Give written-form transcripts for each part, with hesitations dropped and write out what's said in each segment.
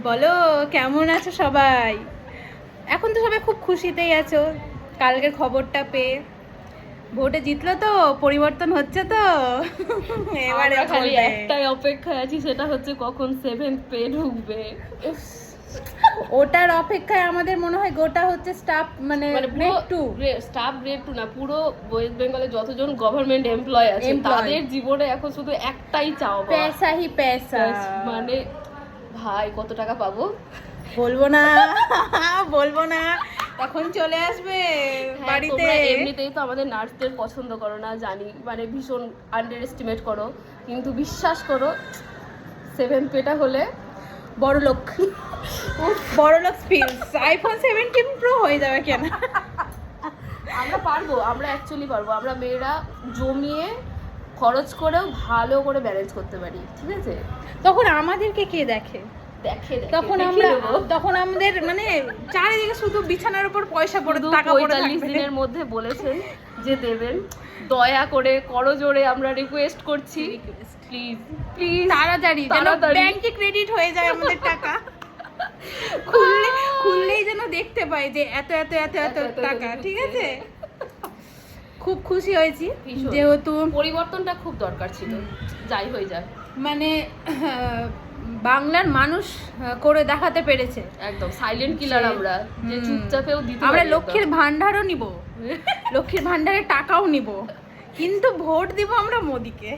বলো কেমন আছো সবাই? এখন তো সবাই খুব খুশিতেই আছো কালকের খবরটা পেয়ে। ভোটে জিতলো তো, পরিবর্তন হচ্ছে তো। এবারে আমরা খালি বলবে। একটাই অপেক্ষায় আছি, সেটা হচ্ছে কখন সেভেন্থ পে ঢুকবে। উফ, ওটার অপেক্ষায় আমাদের মনে হয় গোটা হচ্ছে স্টাফ, মানে গ্রেড টু। স্টাফ গ্রেড 2 না, পুরো ওয়েস্ট বেঙ্গলে যতজন গভর্নমেন্ট এমপ্লয় আছে তাদের জীবনে এখন শুধু একটাই চাওয়া, পয়সা হি পয়সা। মানে ভাই কত টাকা পাবো বলবো না বলবো না, তখন চলে আসবে বাড়িতে। তোমরা এমনিতেই তো আমাদের নার্সদের পছন্দ করো না জানি, মানে ভীষণ আন্ডার এস্টিমেট করো, কিন্তু বিশ্বাস করো সেভেন্থ পেটা হলে বড় লোক, বড় লোক ফিলস। আইফোন 17 প্রো হয়ে যাবে কেন? আমরা পারবো, আমরা অ্যাকচুয়ালি পারবো। আমরা মেয়েরা জমিয়ে খরচ করেও ভালো করে ব্যালেন্স করতে পারি, ঠিক আছে? তখন আমাদেরকে কে দেখে? দেখে তখন আমাদের মানে চারিদিকে শুধু বিছানার উপর পয়সা পড়ে, টাকা পড়ে 45 থাকবে। দিনের মধ্যে বলেছেন যে দেবেন, দয়া করে করজোড়ে আমরা রিকোয়েস্ট করছি, প্লিজ প্লিজ তাড়াতাড়ি যেন ব্যাংকে ক্রেডিট হয়ে যায় আমাদের টাকা। খুললেই যেন দেখতে পাই যে এত এত এত এত টাকা, ঠিক আছে? খুব খুশি হয়েছি যেহেতু পরিবর্তনটা খুব দরকার ছিল, যাই হয়ে যায়। মানে বাংলার মানুষ করে দেখাতে পেরেছে। একদম সাইলেন্ট কিলার আমরা, যে চুপচাপেও দিতে আমরা লক্ষ্মীর ভান্ডারও নিব, লক্ষ্মীর ভান্ডারের টাকাও নিব, কিন্তু ভোট দিব আমরা মোদিকে।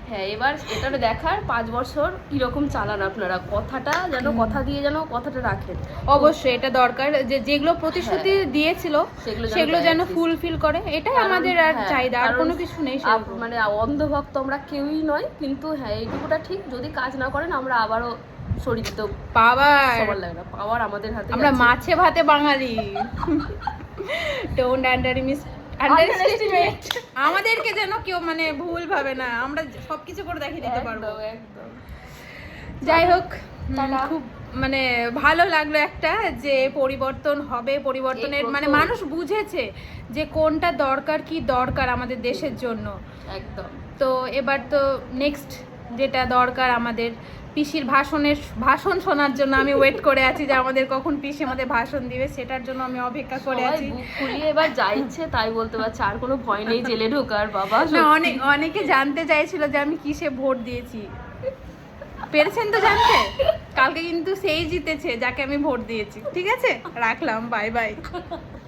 হ্যাঁ, এবার এটা দেখার 5 বছর কিরকম চালান আপনারা, কথাটা যেন কথা দিয়ে যেন কথাটা রাখেন। অবশ্যই এটা দরকার যে যেগুলো প্রতিশ্রুতি দিয়েছিল সেগুলো যেন ফুলফিল করে, এটাই আমাদের আর চাহিদা, আর কোনো কিছু নেই। মানে অন্ধভক্ত আমরা কেউই নয়, কিন্তু হ্যাঁ এইটুকুটা ঠিক, যদি কাজ না করেন আমরা আবারও সরিয়ে দিতে পাওয়ার লাগে না, পাওয়ার আমাদের হাতে। আমরা মাছে ভাতে বাঙালি। ডোন্ট আন্ডারএস্টিমেট আমাদেরকে যেন কেউ মানে ভুল ভাবে না, আমরা সবকিছু করে দেখিয়ে দিতে পারবো। একদম। যাই হোক, খুব মানে ভালো লাগলো একটা যে পরিবর্তন হবে, পরিবর্তনের মানে মানুষ বুঝেছে যে কোনটা দরকার, কি দরকার আমাদের দেশের জন্য। একদম। তো এবার তো নেক্সট যেটা দরকার, আমাদের পিসির ভাষণ শোনার জন্য আমি ওয়েট করে আছি যে আমাদের কখন পিসি আমাদের ভাষণ দিবে, সেটার জন্য আমি অপেক্ষা করে আছি। বুক ফুলিয়ে এবার যা ইচ্ছে তাই বলতে পারছে, আর কোনো ভয় নেই জেলে ঢোকার। বাবা অনেকে জানতে চাইছিল যে আমি কিসে ভোট দিয়েছি, পেরেছেন তো জানতে? কালকে কিন্তু সেই জিতেছে যাকে আমি ভোট দিয়েছি। ঠিক আছে, রাখলাম, বাই বাই।